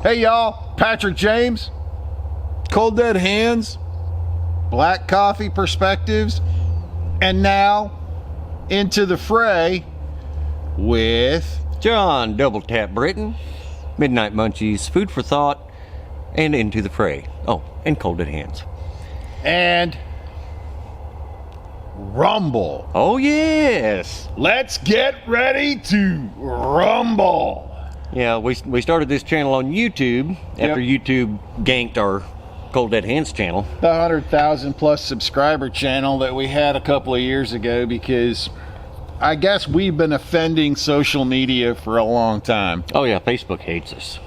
Hey y'all, Patrick James, Cold Dead Hands, Black Coffee Perspectives, and now Into the Fray with John Double Tap Britton, Midnight Munchies, Food for Thought, and Into the Fray. Oh, and Cold Dead Hands. and Rumble. Oh, yes. Let's get ready to rumble. Yeah, we started this channel on YouTube after YouTube ganked our Cold Dead Hands channel. The 100,000 plus subscriber channel that we had a couple of years ago, because I guess we've been offending social media for a long time. Oh, yeah, Facebook hates us.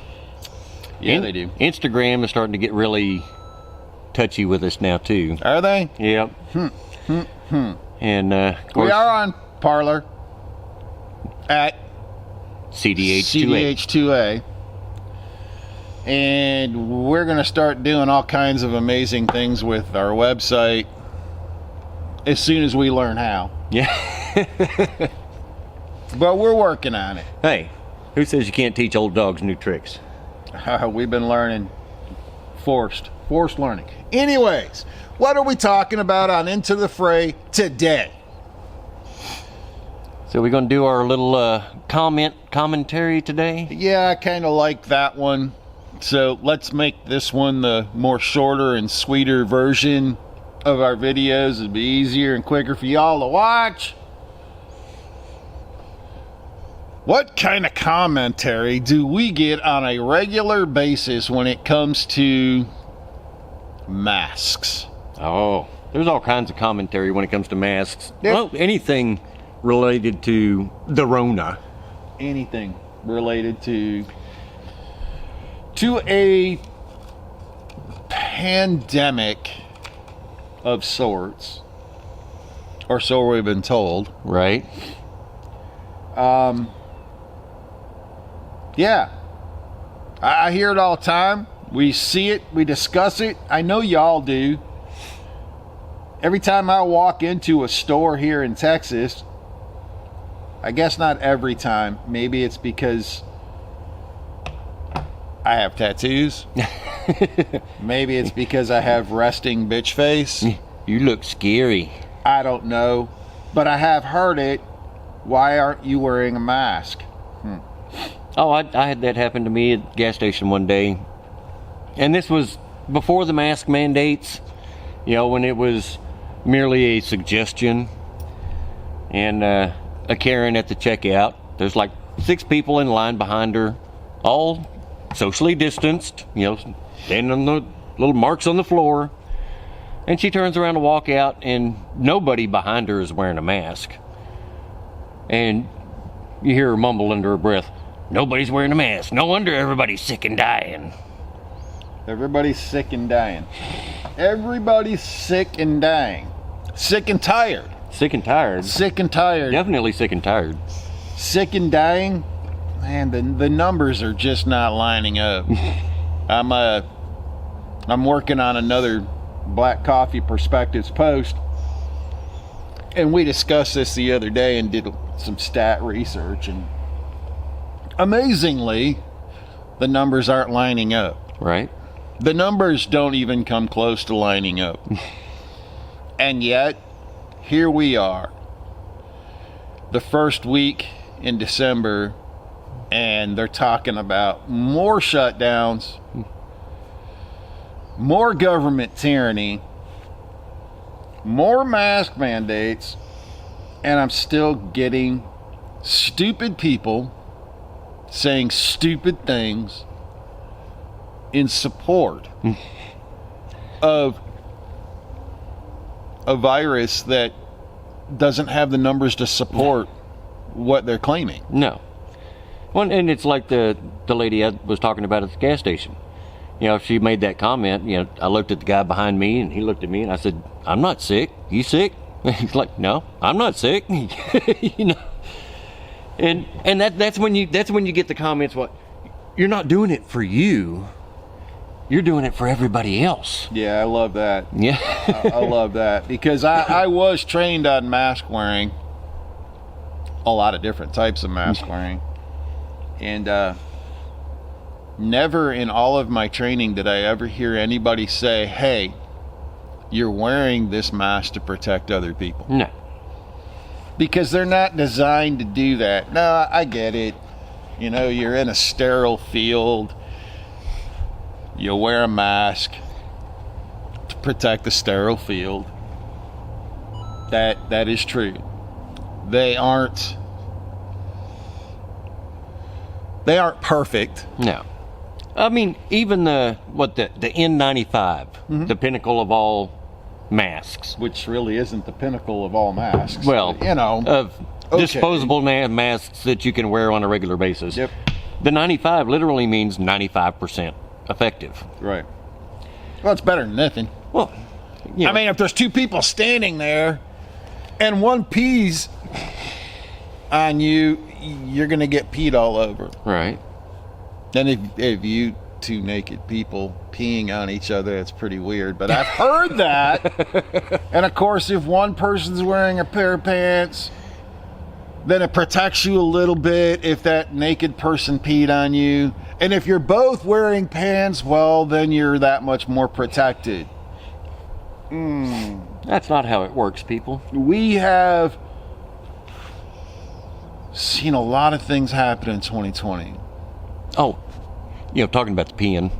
Yeah, they do. Instagram is starting to get really touchy with us now, too. Are they? Yep. And, of course, We are on Parler at CDH2A. CDH2A. And we're going to start doing all kinds of amazing things with our website as soon as we learn how. Yeah. But we're working on it. Hey, who says you can't teach old dogs new tricks? We've been learning forced learning. Anyways, what are we talking about on Into the Fray today? So we're going to do our little commentary today. Yeah, I kind of like that one. So let's make this one the more shorter and sweeter version of our videos. It'll be easier and quicker for y'all to watch. What kind of commentary do we get on a regular basis when it comes to masks? Oh, there's all kinds of commentary when it comes to masks. Yep. Well, anything related to the Rona. Anything related to a pandemic of sorts, or so we've been told. Right. Yeah, I hear it all the time. We see it, we discuss it. I know y'all do. Every time I walk into a store here in Texas, I guess not every time, maybe it's because I have tattoos. Maybe it's because I have resting bitch face. You look scary. I don't know, but I have heard it. Why aren't you wearing a mask? Oh, I had that happen to me at the gas station one day. And this was before the mask mandates, when it was merely a suggestion. And a Karen at the checkout, there's like 6 people in line behind her, all socially distanced, standing on the little marks on the floor. And she turns around to walk out, and nobody behind her is wearing a mask. And you hear her mumble under her breath, "Nobody's wearing a mask. No wonder everybody's sick and dying." Everybody's sick and dying. Everybody's sick and dying. Sick and tired. Sick and tired. Sick and tired. Definitely sick and tired. Sick and dying. Man, the numbers are just not lining up. I'm working on another Black Coffee Perspectives post, and we discussed this the other day and did some stat research, and amazingly, the numbers aren't lining up. Right. The numbers don't even come close to lining up. And yet, here we are, the first week in December, and they're talking about more shutdowns, more government tyranny, more mask mandates, and I'm still getting stupid people saying stupid things in support of a virus that doesn't have the numbers to support what they're claiming. No. Well, and it's like the lady I was talking about at the gas station. She made that comment. I looked at the guy behind me, and he looked at me, and I said, "I'm not sick. You sick?" He's like, "No, I'm not sick." And that's when you get the comments. What? You're not doing it for you. You're doing it for everybody else. Yeah, I love that. Yeah. I love that, because I was trained on mask wearing, a lot of different types of mask wearing, and never in all of my training did I ever hear anybody say, hey, you're wearing this mask to protect other people. No. Because they're not designed to do that. No, I get it. You know, you're in a sterile field. You wear a mask to protect the sterile field. That is true. They aren't perfect. No. I mean, even the N95, the pinnacle of all masks. Which really isn't the pinnacle of all masks. Well, you know, of okay. disposable masks that you can wear on a regular basis. Yep. The 95 literally means 95% effective. Right. Well, it's better than nothing. Well, you know, I mean, if there's two people standing there and one pees on you, you're going to get peed all over. right. And if you two naked people peeing on each other, it's pretty weird. But I've heard that. And of course, if one person's wearing a pair of pants, then it protects you a little bit if that naked person peed on you. And if you're both wearing pants, well, then you're that much more protected. That's not how it works, people. We have seen a lot of things happen in 2020. Oh, you know, talking about the peeing,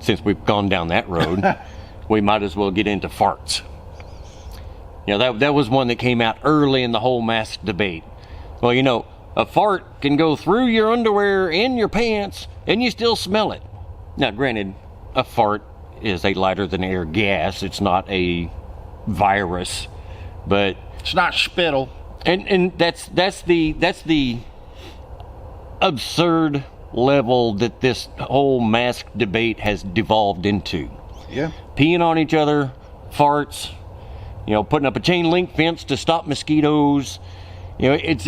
since we've gone down that road, we might as well get into farts. You know, that was one that came out early in the whole mask debate. Well, you know, a fart can go through your underwear and your pants, and you still smell it. Now, granted, a fart is a lighter than air gas. It's not a virus, but It's not spittle. and that's the absurd level that this whole mask debate has devolved into. Yeah. Peeing on each other, farts, you know, putting up a chain link fence to stop mosquitoes. You know, it's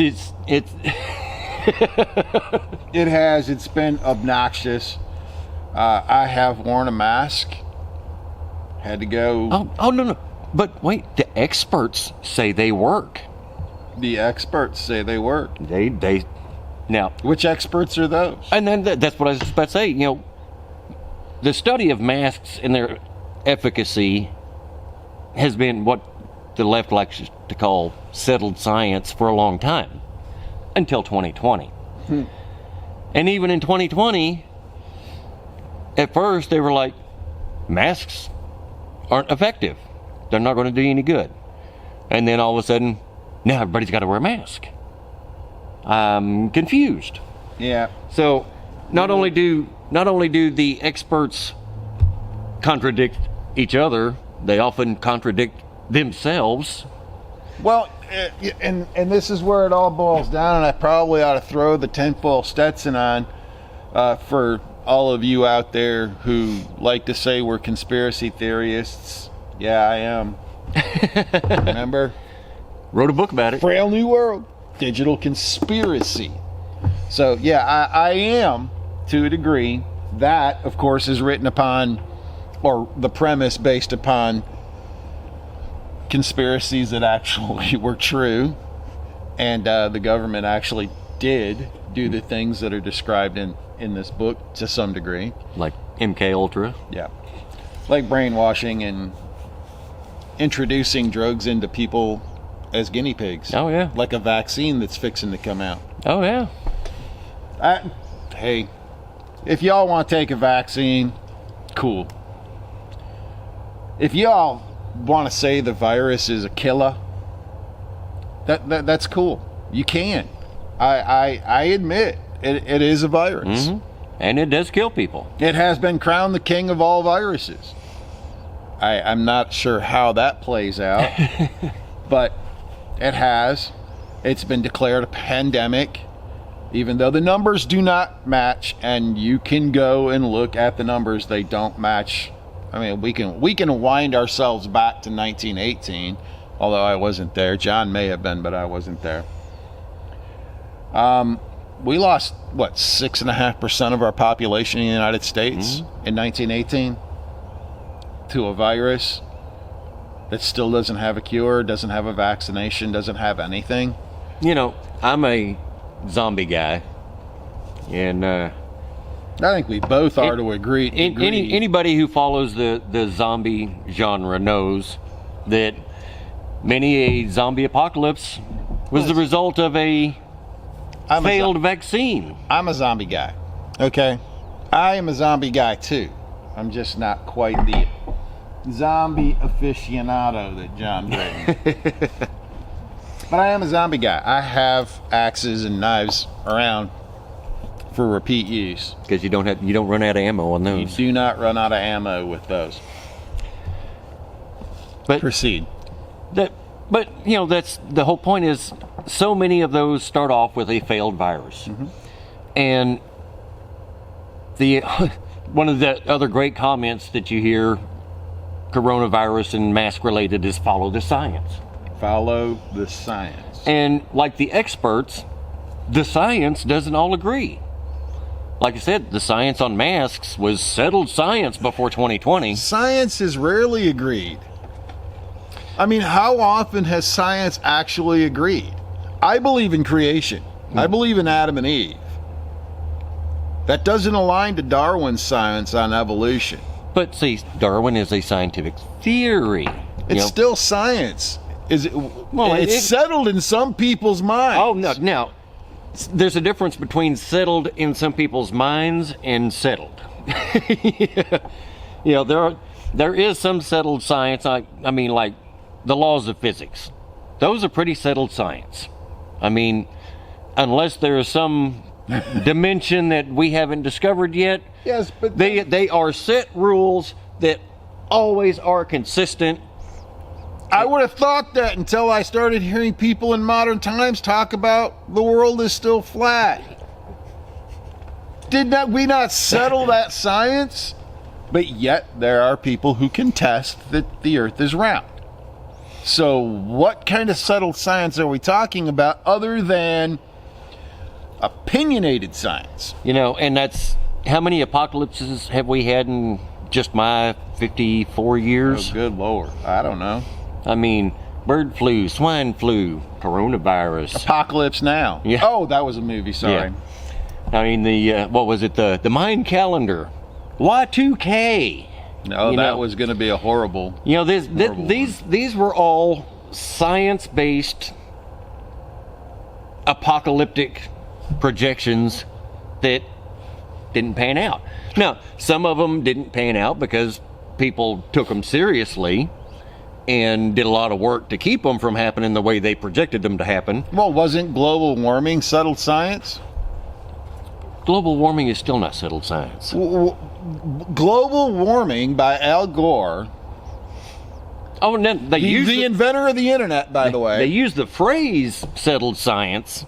It's been obnoxious. I have worn a mask. Had to go. oh no. But wait, the experts say they work. The experts say they work. They now, Which experts are those? and then that's what I was just about to say. You know, the study of masks and their efficacy has been what the left likes to call settled science for a long time, until 2020. And even in 2020, at first they were like, masks aren't effective. They're not going to do you any good. And then all of a sudden, now everybody's got to wear a mask. I'm confused. Yeah. So not only do the experts contradict each other, they often contradict themselves. Well, and this is where it all boils down, and I probably ought to throw the tinfoil Stetson on for all of you out there who like to say we're conspiracy theorists. Yeah, I am. Remember? Wrote a book about it. Frail New World. Digital conspiracy. So, yeah, I am, to a degree. That, of course, is written upon, or the premise based upon conspiracies that actually were true, and the government actually did do the things that are described in this book to some degree. Like MK Ultra. Yeah. Like brainwashing and introducing drugs into people as guinea pigs. Oh, yeah. Like a vaccine that's fixing to come out. Oh, yeah. Hey, if y'all want to take a vaccine, cool. If y'all want to say the virus is a killer, that's cool. You can. I admit it is a virus. Mm-hmm. And it does kill people. It has been crowned the king of all viruses. I'm not sure how that plays out, but it has. It's been declared a pandemic, even though the numbers do not match, and you can go and look at the numbers. They don't match. I mean, we can wind ourselves back to 1918, although I wasn't there. John may have been, but I wasn't there. We lost, 6.5% of our population in the United States in 1918 to a virus that still doesn't have a cure, doesn't have a vaccination, doesn't have anything. You know, I'm a zombie guy, and I think we both are to agree. Anybody who follows the zombie genre knows that many a zombie apocalypse was the result of a failed vaccine. I'm a zombie guy. Okay? I am a zombie guy too. I'm just not quite the zombie aficionado that John Drayton. But I am a zombie guy. I have axes and knives around for repeat use. Because you don't run out of ammo on those. You do not run out of ammo with those. But proceed. But that's the whole point. Is so many of those start off with a failed virus, and the one of the other great comments that you hear, coronavirus and mask related, is follow the science. Follow the science. And like the experts, the science doesn't all agree. Like I said, the science on masks was settled science before 2020. Science has rarely agreed. I mean, how often has science actually agreed? I believe in creation. I believe in Adam and Eve. That doesn't align to Darwin's science on evolution. But see, Darwin is a scientific theory. It's still science. Is it? Well, it's settled in some people's minds. Oh no! Now, there's a difference between settled in some people's minds and settled. There is some settled science. I mean, like the laws of physics. Those are pretty settled science. I mean, unless there is some dimension that we haven't discovered yet. Yes, but they are set rules that always are consistent. I would have thought that until I started hearing people in modern times talk about the world is still flat. Did we not settle that science? But yet there are people who contest that the earth is round. So what kind of settled science are we talking about other than opinionated science? And that's how many apocalypses have we had in just my 54 years? Oh, good Lord. I don't know. I mean, bird flu, swine flu, coronavirus. Apocalypse Now. Yeah. Oh, that was a movie, sorry. Yeah. I mean, what was it? The Mayan calendar. Y2K. No, that was going to be a horrible. These were all science-based apocalyptic projections that didn't pan out. Now, some of them didn't pan out because people took them seriously and did a lot of work to keep them from happening the way they projected them to happen. Well, wasn't global warming settled science? Global warming is still not settled science. Global warming by Al Gore. Oh, no, the inventor of the internet, by the way. They use the phrase settled science,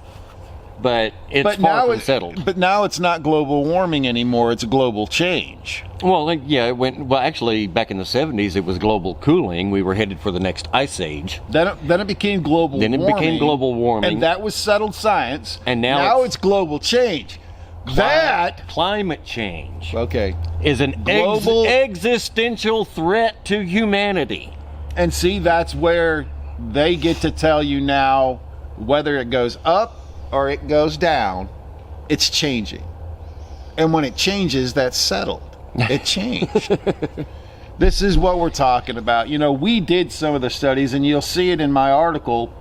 but it's far from settled. But now it's not global warming anymore, it's global change. Well, yeah, actually, back in the 70s, it was global cooling. We were headed for the next ice age. Then it became global warming. Then it became global warming. And that was settled science. And now it's global change. Climate change is an global existential threat to humanity. And see, that's where they get to tell you now whether it goes up or it goes down, it's changing. And when it changes, that's settled. It changed. This is what we're talking about. We did some of the studies, and you'll see it in my article,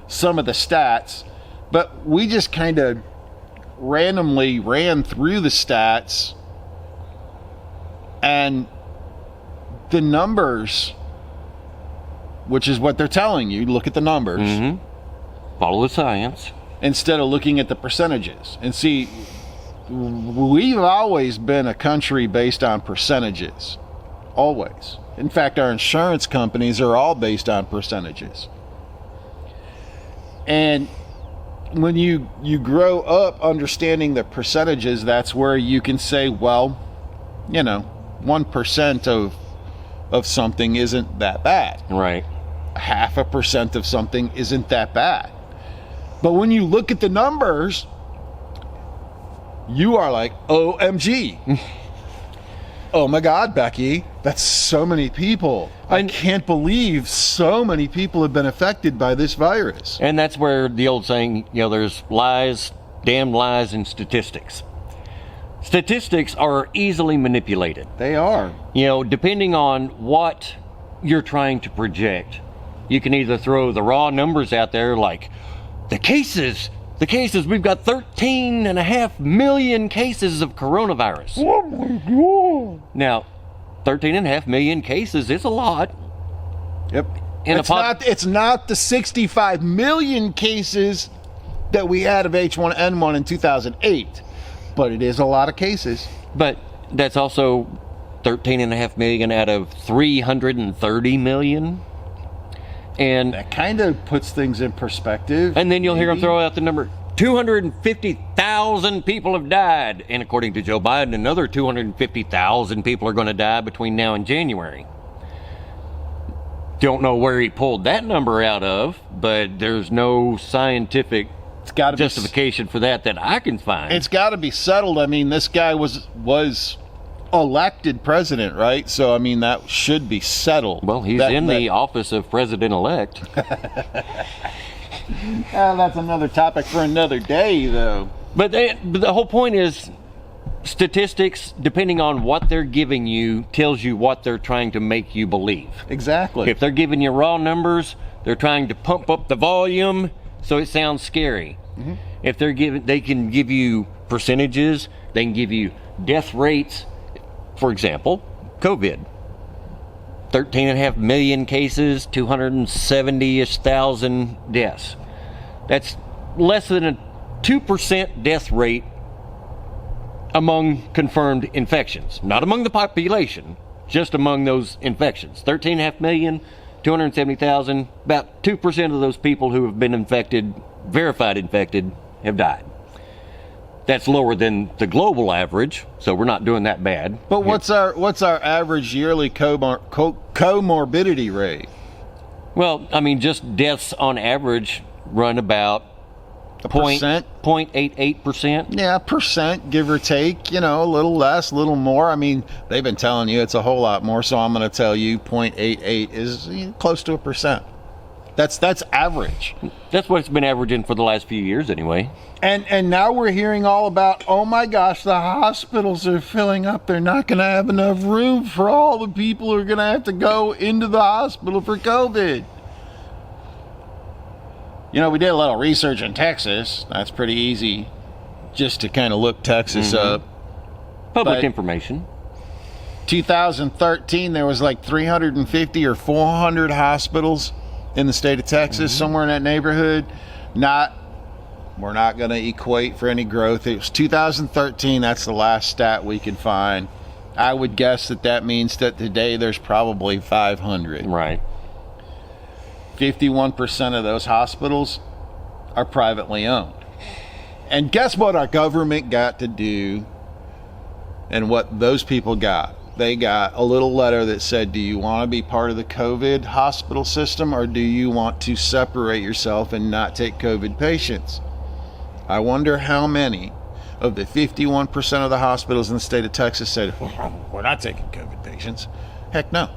some of the stats, but we just kind of randomly ran through the stats, and the numbers, which is what they're telling you, look at the numbers. Follow the science. Instead of looking at the percentages. And see, we've always been a country based on percentages. Always. In fact, our insurance companies are all based on percentages. And when you grow up understanding the percentages, that's where you can say, well, 1% of something isn't that bad. Right. 0.5% of something isn't that bad. But when you look at the numbers, you are like, OMG. Oh my God, Becky, that's so many people. I can't believe so many people have been affected by this virus. And that's where the old saying, there's lies, damn lies, and statistics. Statistics are easily manipulated. They are. You know, depending on what you're trying to project, you can either throw the raw numbers out there like the cases, we've got 13.5 million cases of coronavirus. Oh my God. Now, 13.5 million cases is a lot. Yep. In It's not the 65 million cases that we had of H1N1 in 2008, but it is a lot of cases. But that's also 13.5 million out of 330 million. And That kind of puts things in perspective. then you'll hear them maybe. throw out the number 250,000 people have died. And according to Joe Biden, another 250,000 people are going to die between now and January. Don't know where he pulled that number out of, but there's no scientific It's got to be justification for that I can find. It's got to be settled. I mean, this guy was elected president, right? So I mean, that should be settled. Well, he's in the office of president-elect. That's another topic for another day, though. But the whole point is statistics, depending on what they're giving you, tells you what they're trying to make you believe. Exactly. If they're giving you raw numbers, they're trying to pump up the volume so it sounds scary. Mm-hmm. If they can give you percentages, they can give you death rates. For example, COVID. 13.5 million cases, 270-ish thousand deaths. That's less than a 2% death rate among confirmed infections. Not among the population, just among those infections. 13.5 million, 270,000, about 2% of those people who have been infected, verified infected, have died. That's lower than the global average, so we're not doing that bad. But what's our average yearly comorbidity rate? Well, I mean, just deaths on average run about A percent? 0.88%. Yeah, percent, give or take. You know, a little less, a little more. I mean, they've been telling you it's a whole lot more, so I'm going to tell you 0.88 is close to a percent. That's average. That's what it's been averaging for the last few years anyway. And now we're hearing all about, oh my gosh, the hospitals are filling up. They're not going to have enough room for all the people who are going to have to go into the hospital for COVID. You know, we did a little research in Texas. That's pretty easy just to kind of look Texas up. Public But- information. 2013, there was like 350 or 400 hospitals in the state of Texas, somewhere in that neighborhood. We're not going to equate for any growth. It was 2013. That's the last stat we can find. I would guess that means that today there's probably 500. Right. 51% of those hospitals are privately owned. And guess what our government got to do and what those people got? They got a little letter that said, do you want to be part of the COVID hospital system or do you want to separate yourself and not take COVID patients? I wonder how many of the 51% of the hospitals in the state of Texas said, we're not taking COVID patients. Heck no.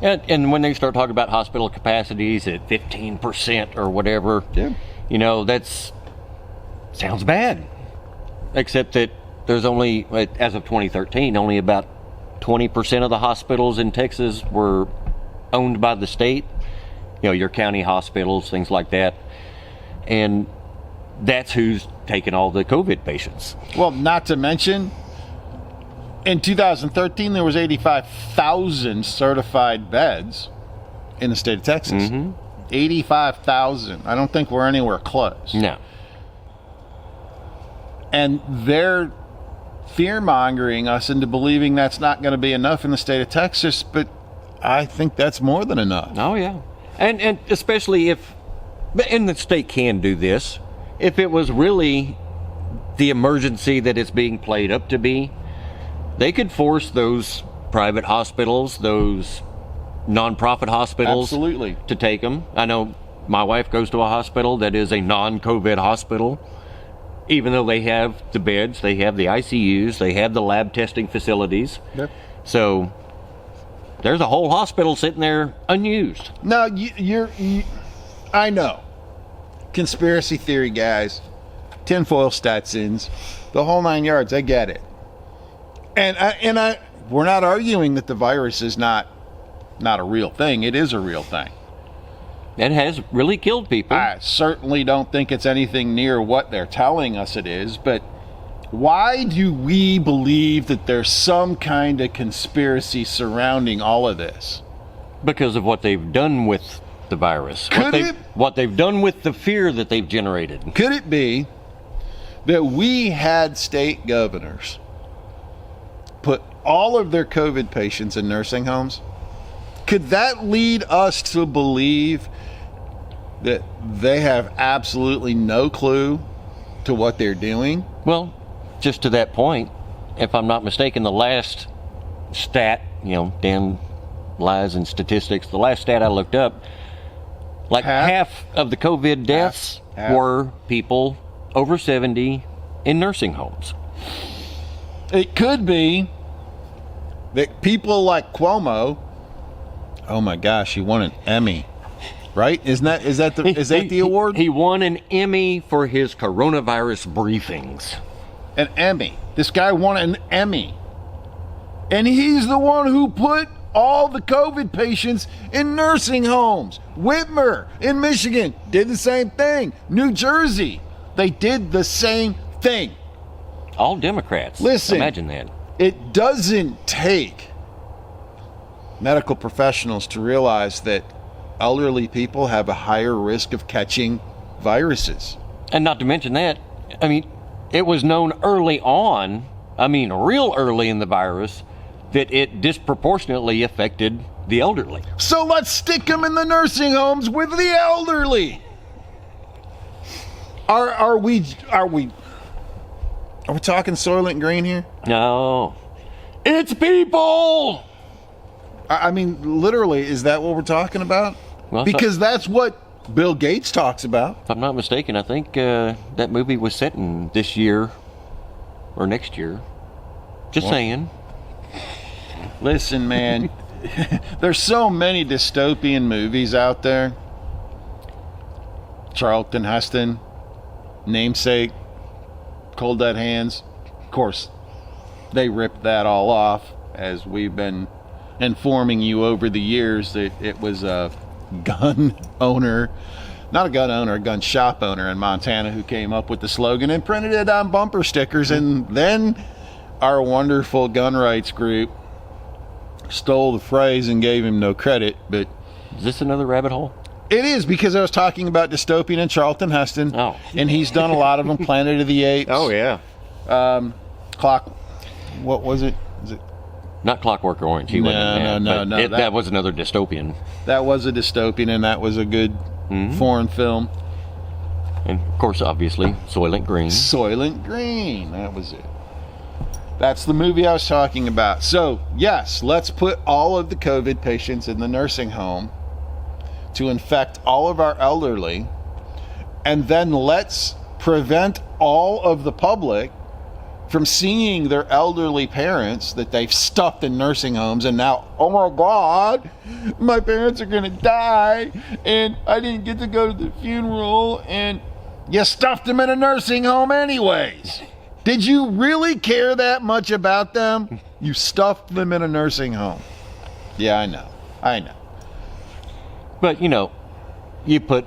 And when they start talking about hospital capacities at 15% or whatever, Yeah. you know, sounds bad. Except that there's only, as of 2013, only about 20% of the hospitals in Texas were owned by the state. You know, your county hospitals, things like that. And that's who's taking all the COVID patients. Well, not to mention, in 2013, there was 85,000 certified beds in the state of Texas. 85,000. I don't think we're anywhere close. No. And they're fear-mongering us into believing that's not going to be enough in the state of Texas, but I think that's more than enough. Oh, yeah. And especially and the state can do this, if it was really the emergency that it's being played up to be, they could force those private hospitals, those nonprofit hospitals, Absolutely. to take them. I know my wife goes to a hospital that is a non-COVID hospital. Even though they have the beds, they have the ICUs, they have the lab testing facilities. Yep. So there's a whole hospital sitting there unused. No, I know. Conspiracy theory guys, tinfoil Stetsons, the whole 9 yards, I get it. And we're not arguing that the virus is not a real thing. It is a real thing. It has really killed people. I certainly don't think it's anything near what they're telling us it is, but why do we believe that there's some kind of conspiracy surrounding all of this? Because of what they've done with the virus. What they've done with the fear that they've generated. Could it be that we had state governors put all of their COVID patients in nursing homes? Could that lead us to believe that they have absolutely no clue to what they're doing? Well, just to that point, if I'm not mistaken, the last stat, Dan lies and statistics, the last stat I looked up, like half of the COVID deaths were people over 70 in nursing homes. It could be that people like Cuomo, oh my gosh, he won an Emmy, right? Is that the award? He won an Emmy for his coronavirus briefings. An Emmy. This guy won an Emmy. And he's the one who put all the COVID patients in nursing homes. Whitmer in Michigan did the same thing. New Jersey, they did the same thing. All Democrats. Listen, imagine that. It doesn't take medical professionals to realize that elderly people have a higher risk of catching viruses. And not to mention that, it was known early on, real early in the virus, that it disproportionately affected the elderly. So let's stick them in the nursing homes with the elderly. Are we talking Soylent Green here? No. It's people! Literally, is that what we're talking about? Well, because that's what Bill Gates talks about. If I'm not mistaken, I think that movie was set in this year or next year. Just saying. Listen, man, there's so many dystopian movies out there. Charlton Heston, Namesake, Cold Dead Hands. Of course, they ripped that all off, as we've been informing you over the years that it was a gun owner, not a gun owner, a gun shop owner in Montana who came up with the slogan and printed it on bumper stickers. And then our wonderful gun rights group stole the phrase and gave him no credit. But is this another rabbit hole? It is, because I was talking about dystopian and Charlton Heston. Oh. And he's done a lot of them. Planet of the Apes. Oh, yeah. What was it? Is it? Not Clockwork Orange. He wasn't. No. That was another dystopian. That was a dystopian, and that was a good foreign film. And, of course, obviously, Soylent Green. Soylent Green. That was it. That's the movie I was talking about. So, yes, let's put all of the COVID patients in the nursing home to infect all of our elderly, and then let's prevent all of the public from seeing their elderly parents that they've stuffed in nursing homes, and now, oh my God, my parents are going to die, and I didn't get to go to the funeral, and you stuffed them in a nursing home anyways. Did you really care that much about them? You stuffed them in a nursing home. Yeah, I know. But, you put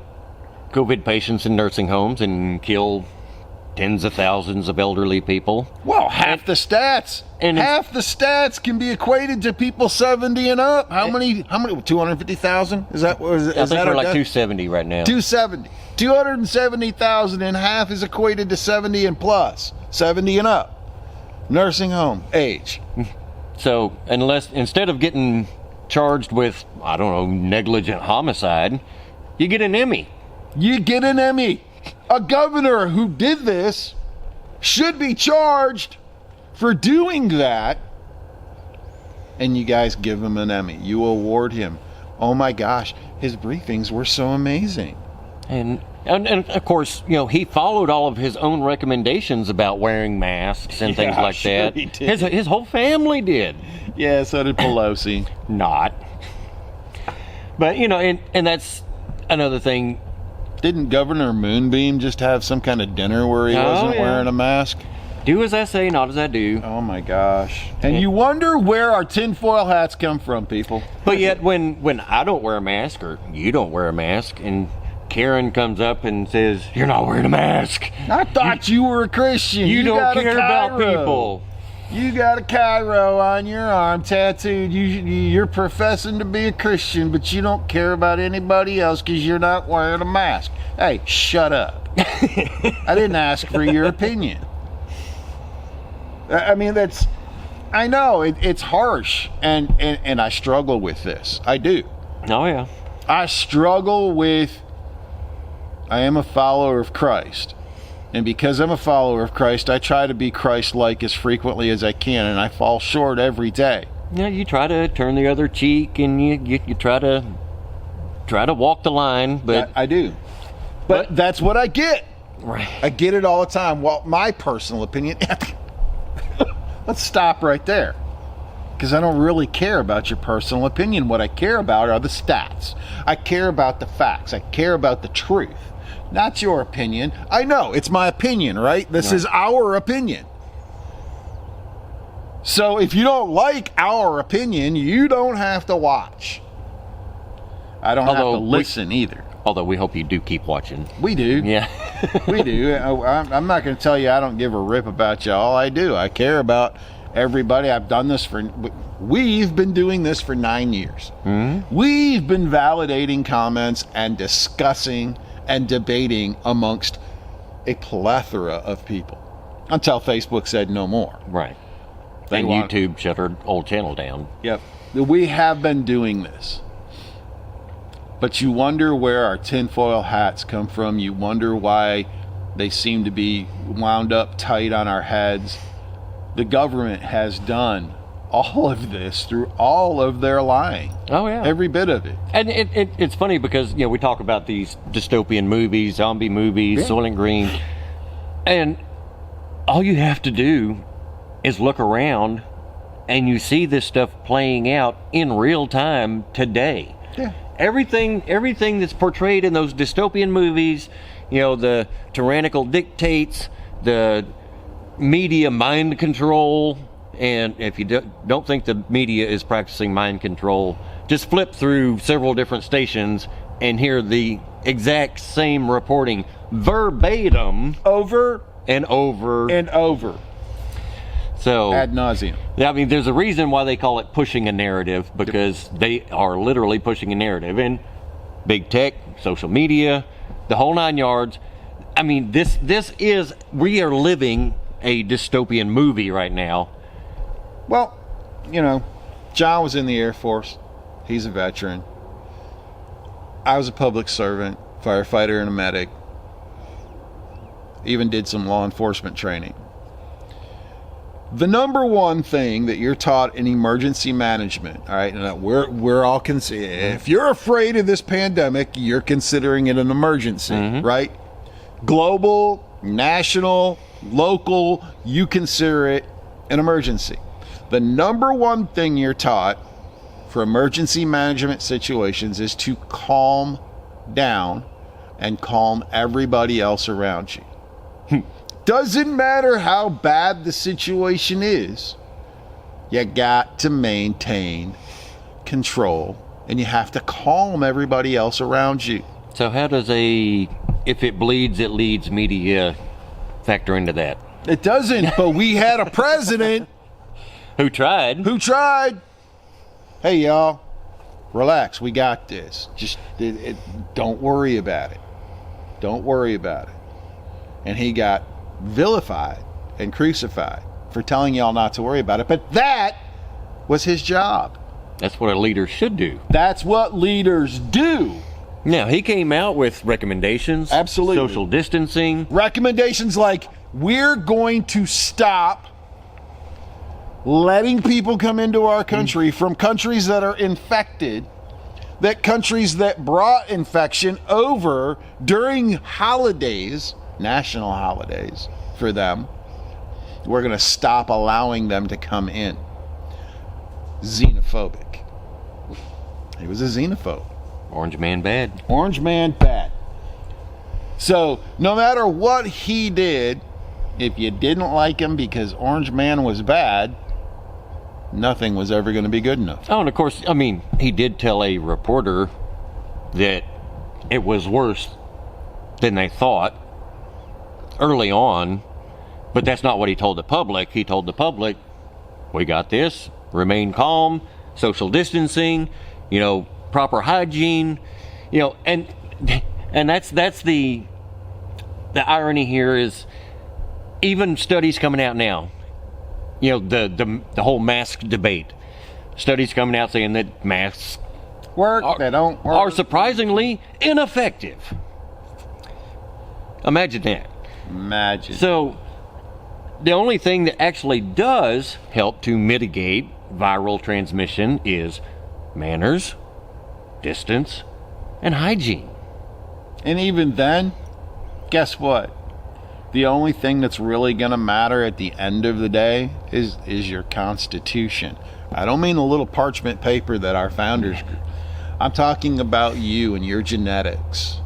COVID patients in nursing homes and kill tens of thousands of elderly people. Well, half the stats can be equated to people 70 and up. How many? 250,000? Is that? I think we're like 270 right now. 270. 270,000, and half is equated to 70 and plus. 70 and up. Nursing home age. So, instead of getting charged with, negligent homicide, you get an Emmy. You get an Emmy. A governor who did this should be charged for doing that. And you guys give him an Emmy. You award him. Oh my gosh, his briefings were so amazing. And of course, he followed all of his own recommendations about wearing masks and things like that. He did. His whole family did. Yeah, so did Pelosi. Not. But, and that's another thing. Didn't Governor Moonbeam just have some kind of dinner where he wasn't wearing a mask? Do as I say, not as I do. Oh my gosh. And you wonder where our tinfoil hats come from, people. But yet, when I don't wear a mask, or you don't wear a mask, and Karen comes up and says, "You're not wearing a mask. I thought you were a Christian. You don't got a care about Cairo. people." You got a Cairo on your arm tattooed. You're professing to be a Christian, but you don't care about anybody else because you're not wearing a mask. Hey, shut up. I didn't ask for your opinion. I mean, I know it's harsh, and I struggle with this. I do. Oh, yeah. I struggle with, I am a follower of Christ. And because I'm a follower of Christ, I try to be Christ-like as frequently as I can, and I fall short every day. Yeah, you try to turn the other cheek, and you try to walk the line, but I do. But that's what I get. right. I get it all the time. Well, my personal opinion, let's stop right there. Because I don't really care about your personal opinion. What I care about are the stats. I care about the facts. I care about the truth. Not your opinion. I know, it's my opinion, right? This is our opinion. So if you don't like our opinion, you don't have to watch. I don't have to listen either. Although we hope you do keep watching. We do. Yeah. We do. I'm not going to tell you I don't give a rip about y'all. I do. I care about everybody. I've done this we've been doing this for 9 years. Mm-hmm. We've been validating comments and discussing and debating amongst a plethora of people until Facebook said no more. Right. And YouTube shut our old channel down. Yep. We have been doing this. But you wonder where our tinfoil hats come from. You wonder why they seem to be wound up tight on our heads. The government has done all of this through all of their lying. Oh, yeah. Every bit of it. And it's funny because, we talk about these dystopian movies, zombie movies, Soylent Green, and all you have to do is look around and you see this stuff playing out in real time today. Yeah. Everything that's portrayed in those dystopian movies, the tyrannical dictates, the media mind control. And if you don't think the media is practicing mind control, just flip through several different stations and hear the exact same reporting verbatim Over and over and over. So ad nauseum. I mean, there's a reason why they call it pushing a narrative, because they are literally pushing a narrative. And big tech, social media, the whole 9 yards. I mean, we are living a dystopian movie right now. Well, John was in the Air Force. He's a veteran. I was a public servant, firefighter and a medic. Even did some law enforcement training. The number one thing that you're taught in emergency management, all right, and we're all if you're afraid of this pandemic, you're considering it an emergency, right? Global, national, local, you consider it an emergency. The number one thing you're taught for emergency management situations is to calm down and calm everybody else around you. Doesn't matter how bad the situation is, you got to maintain control and you have to calm everybody else around you. So how does if it bleeds, it leads media factor into that? It doesn't, but we had a president who tried. Hey, y'all, relax. We got this. Just don't worry about it. Don't worry about it. And he got vilified and crucified for telling y'all not to worry about it. But that was his job. That's what a leader should do. That's what leaders do. Now, he came out with recommendations. Absolutely. Social distancing. Recommendations like, we're going to stop letting people come into our country from countries that are infected, that countries that brought infection over during holidays, national holidays for them. We're going to stop allowing them to come in. Xenophobic. He was a xenophobe. Orange man bad. Orange man bad. So no matter what he did, if you didn't like him because Orange Man was bad, nothing was ever going to be good enough. Oh, and of course, I mean, he did tell a reporter that it was worse than they thought early on, but that's not what he told the public. He told the public, we got this, remain calm, social distancing, proper hygiene, and that's the irony here is even studies coming out now, the whole mask debate, studies coming out saying that masks They don't work. are surprisingly ineffective. Imagine that. Imagine. So the only thing that actually does help to mitigate viral transmission is manners, distance, and hygiene. And even then, guess what? The only thing that's really going to matter at the end of the day is your Constitution. I don't mean the little parchment paper that our founders grew. I'm talking about you and your genetics.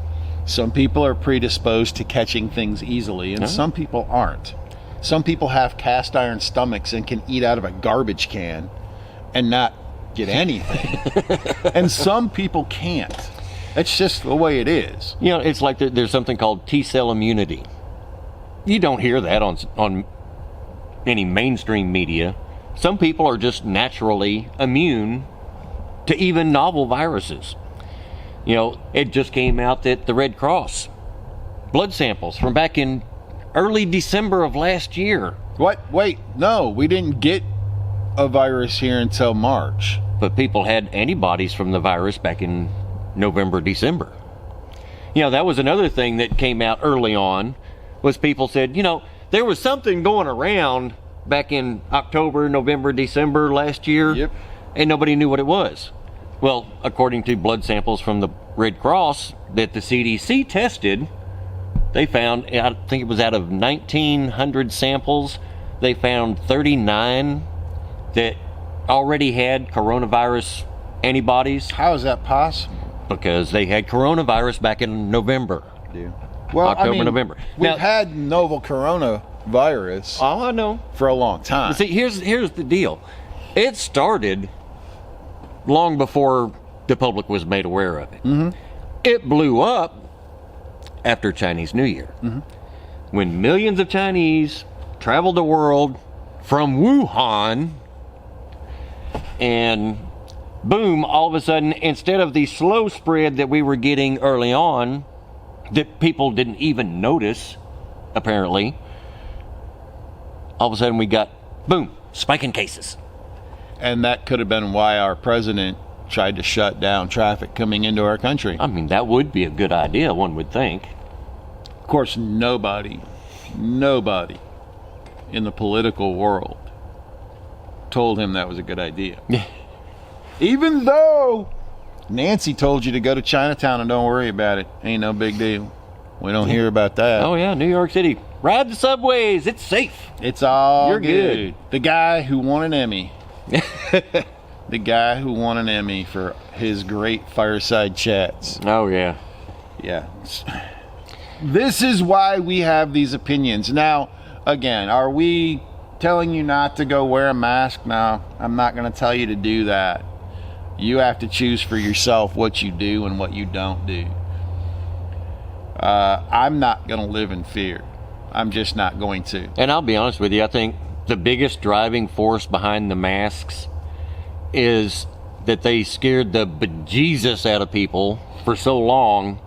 Some people are predisposed to catching things easily, and some people aren't. Some people have cast iron stomachs and can eat out of a garbage can and not get anything. And some people can't. It's just the way it is. It's like there's something called T-cell immunity. You don't hear that on any mainstream media. Some people are just naturally immune to even novel viruses. It just came out that the Red Cross blood samples from back in early December of last year. What? Wait, no, we didn't get a virus here until March. But people had antibodies from the virus back in November, December. That was another thing that came out early on, was people said, there was something going around back in October, November, December last year. Yep. And nobody knew what it was. Well, according to blood samples from the Red Cross that the CDC tested, they found, I think it was out of 1,900 samples, they found 39 that already had coronavirus antibodies. How is that possible? Because they had coronavirus back in November. Yeah. Well, October, November. We've Now, had novel coronavirus oh, I know. for a long time. See, here's the deal. It started long before the public was made aware of it. Mm-hmm. It blew up after Chinese New Year, when millions of Chinese traveled the world from Wuhan, and boom, all of a sudden, instead of the slow spread that we were getting early on, that people didn't even notice, apparently, all of a sudden we got, boom, spiking cases. And that could have been why our president tried to shut down traffic coming into our country. I mean, that would be a good idea, one would think. Of course, nobody in the political world told him that was a good idea. Even though Nancy told you to go to Chinatown and don't worry about it. Ain't no big deal. We don't hear about that. Oh, yeah, New York City. Ride the subways. It's safe. It's all You're good. The guy who won an Emmy. The guy who won an Emmy for his great fireside chats. Oh, yeah. Yeah. This is why we have these opinions. Now, again, are we telling you not to go wear a mask? No, I'm not going to tell you to do that. You have to choose for yourself what you do and what you don't do. I'm not going to live in fear. I'm just not going to. And I'll be honest with you, I think the biggest driving force behind the masks is that they scared the bejesus out of people for so long.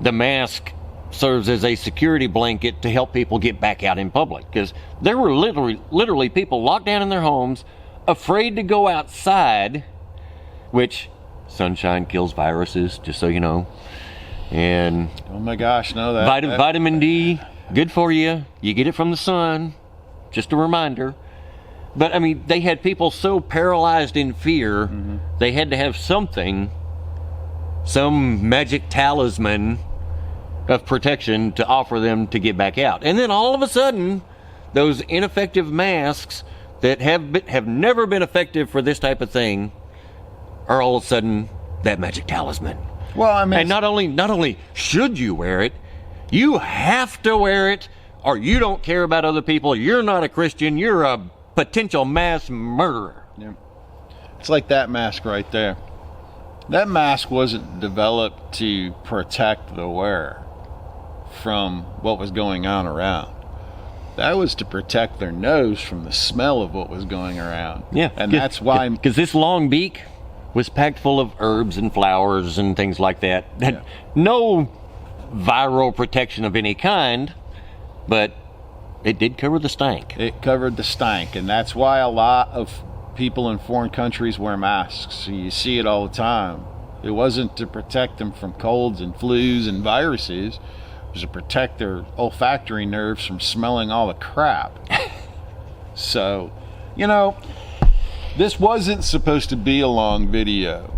The mask serves as a security blanket to help people get back out in public, because there were literally people locked down in their homes, afraid to go outside, which sunshine kills viruses, just so you know. And oh my gosh, no, vitamin D, good for you. You get it from the sun. Just a reminder. But I mean, they had people so paralyzed in fear, they had to have something, some magic talisman of protection to offer them to get back out. And then all of a sudden, those ineffective masks that have never been effective for this type of thing are all of a sudden that magic talisman. Well, I mean, and not only should you wear it, you have to wear it or you don't care about other people, you're not a Christian, you're a potential mass murderer. Yeah. It's like that mask right there. That mask wasn't developed to protect the wearer from what was going on around. That was to protect their nose from the smell of what was going around. Yeah. And that's why... Because this long beak was packed full of herbs and flowers and things like that. Yeah. No viral protection of any kind, but it did cover the stank. It covered the stank, and that's why a lot of people in foreign countries wear masks. You see it all the time. It wasn't to protect them from colds and flus and viruses. It was to protect their olfactory nerves from smelling all the crap. So, this wasn't supposed to be a long video.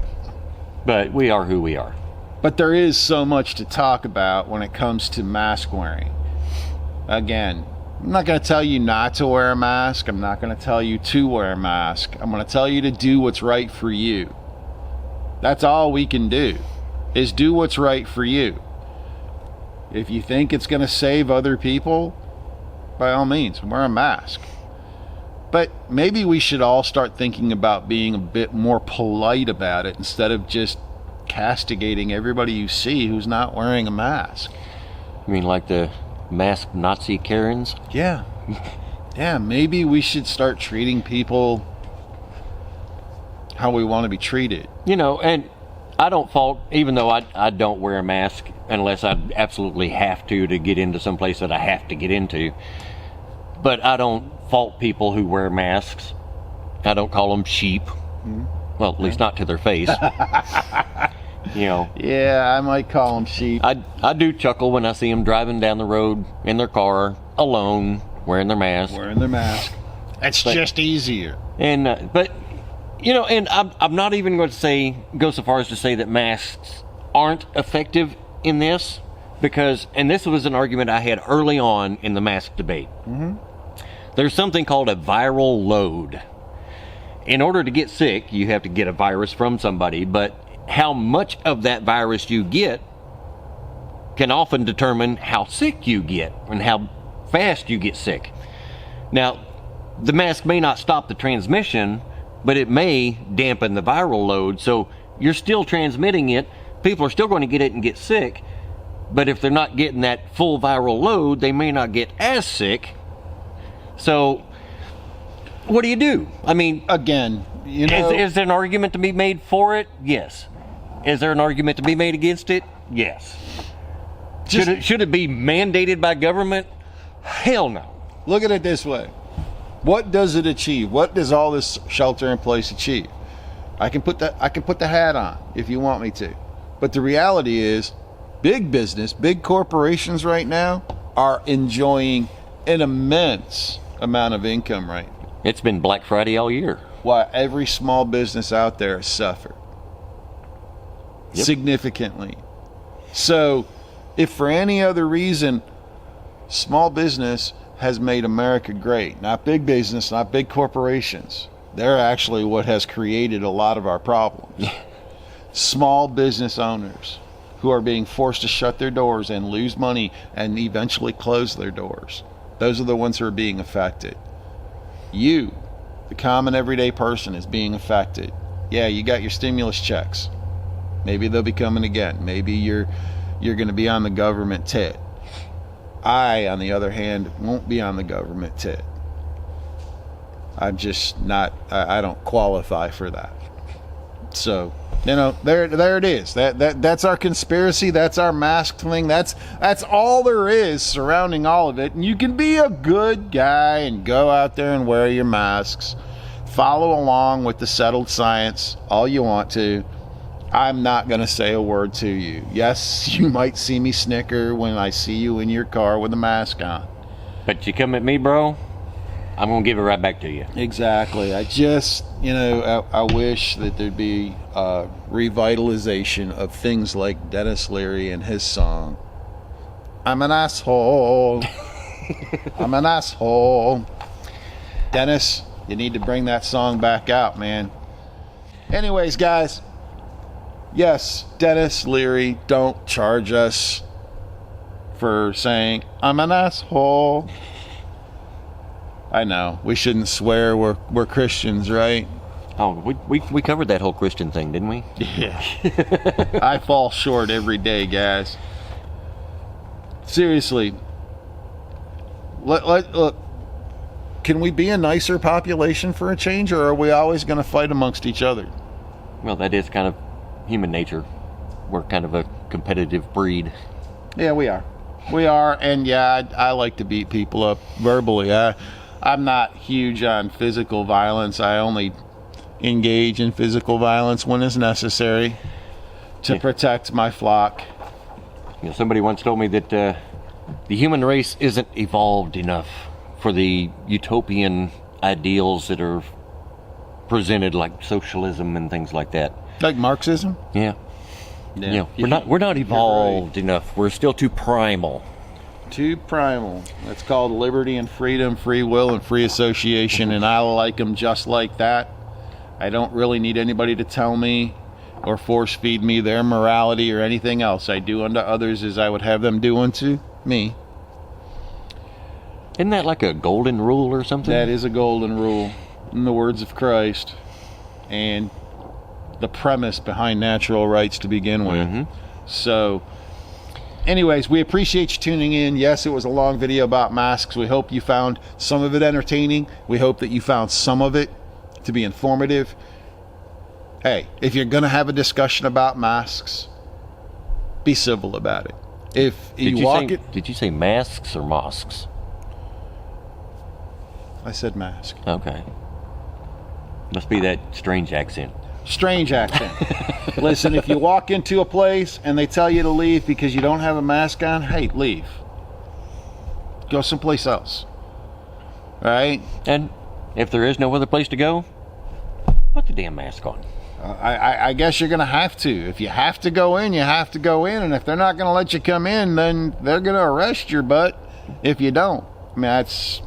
But we are who we are. But there is so much to talk about when it comes to mask wearing. Again, I'm not going to tell you not to wear a mask. I'm not going to tell you to wear a mask. I'm going to tell you to do what's right for you. That's all we can do, is do what's right for you. If you think it's going to save other people, by all means, wear a mask. But maybe we should all start thinking about being a bit more polite about it instead of just castigating everybody you see who's not wearing a mask. You mean like the masked Nazi Karens? Yeah. Yeah, maybe we should start treating people how we want to be treated. And I don't fault, even though I don't wear a mask unless I absolutely have to get into some place that I have to get into. But I don't fault people who wear masks. I don't call them sheep. Mm-hmm. Well, at least not to their face. Yeah, I might call them sheep. I do chuckle when I see them driving down the road in their car alone, wearing their mask. That's just easier. And and I'm not even going to go so far as to say that masks aren't effective in this, because, and this was an argument I had early on in the mask debate. Mm-hmm. There's something called a viral load. In order to get sick, you have to get a virus from somebody, but how much of that virus you get can often determine how sick you get and how fast you get sick. Now, the mask may not stop the transmission, but it may dampen the viral load, so you're still transmitting it. People are still going to get it and get sick, but if they're not getting that full viral load, they may not get as sick. So, what do? I mean, again, is there an argument to be made for it? Yes. Is there an argument to be made against it? Yes. Should it be mandated by government? Hell no. Look at it this way. What does it achieve? What does all this shelter in place achieve? I can put the hat on if you want me to. But the reality is, big business, big corporations right now are enjoying an immense amount of income right now. It's been Black Friday all year. While every small business out there has suffered significantly. So, if for any other reason, small business has made America great, not big business, not big corporations. They're actually what has created a lot of our problems. Small business owners who are being forced to shut their doors and lose money and eventually close their doors. Those are the ones who are being affected. You, the common everyday person, is being affected. Yeah, you got your stimulus checks. Maybe they'll be coming again. Maybe you're going to be on the government tit. I, on the other hand, won't be on the government tit. I'm just not, I don't qualify for that. So, there it is. That's our conspiracy. That's our mask thing. That's all there is surrounding all of it. And you can be a good guy and go out there and wear your masks. Follow along with the settled science all you want to. I'm not going to say a word to you. Yes, you might see me snicker when I see you in your car with a mask on. But you come at me, bro, I'm going to give it right back to you. Exactly. I just, I wish that there'd be a revitalization of things like Dennis Leary and his song, I'm an asshole. I'm an asshole. Dennis, you need to bring that song back out, man. Anyways, guys. Yes, Dennis Leary, don't charge us for saying, I'm an asshole. I know, we shouldn't swear, we're Christians, right? Oh, we covered that whole Christian thing, didn't we? Yeah. I fall short every day, guys. Seriously. Look, can we be a nicer population for a change, or are we always going to fight amongst each other? Well, that is kind of human nature. We're kind of a competitive breed. Yeah, we are. We are, and yeah, I like to beat people up verbally. I'm not huge on physical violence. I only engage in physical violence when it's necessary to protect my flock. You know, somebody once told me that the human race isn't evolved enough for the utopian ideals that are presented, like socialism and things like that. Like Marxism? Yeah. You know, we're not evolved enough. We're still too primal. Too primal. That's called liberty and freedom, free will, and free association, and I like them just like that. I don't really need anybody to tell me or force feed me their morality or anything else. I do unto others as I would have them do unto me. Isn't that like a golden rule or something? That is a golden rule in the words of Christ, and the premise behind natural rights to begin with. Mm-hmm. So anyways, we appreciate you tuning in. Yes, it was a long video about masks. We hope you found some of it entertaining. We hope that you found some of it to be informative. Hey, if you're going to have a discussion about masks, be civil about it. If Did you say masks or mosques? I said mask. Okay. Must be that strange accent. Strange accent. Listen, if you walk into a place and they tell you to leave because you don't have a mask on, hey, leave. Go someplace else. Right? And if there is no other place to go, put the damn mask on. I guess you're going to have to. If you have to go in, you have to go in. And if they're not going to let you come in, then they're going to arrest your butt if you don't. I mean, that's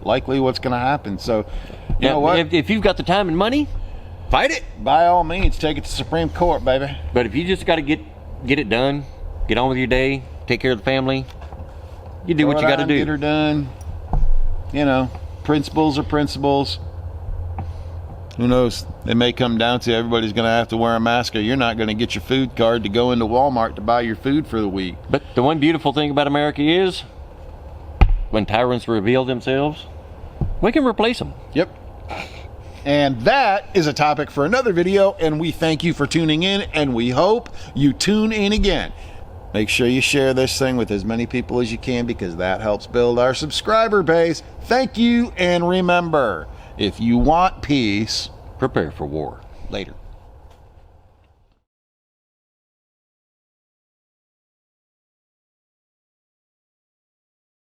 likely what's going to happen. So, you know what? If you've got the time and money, fight it. By all means, take it to Supreme Court, baby. But if you just got to get it done, get on with your day, take care of the family, you do what you got to do. Get her done. You know, principles are principles. Who knows? It may come down to everybody's going to have to wear a mask, or you're not going to get your food card to go into Walmart to buy your food for the week. But the one beautiful thing about America is, when tyrants reveal themselves, we can replace them. Yep. And that is a topic for another video, and we thank you for tuning in, and we hope you tune in again. Make sure you share this thing with as many people as you can, because that helps build our subscriber base. Thank you, and remember, if you want peace, prepare for war. Later.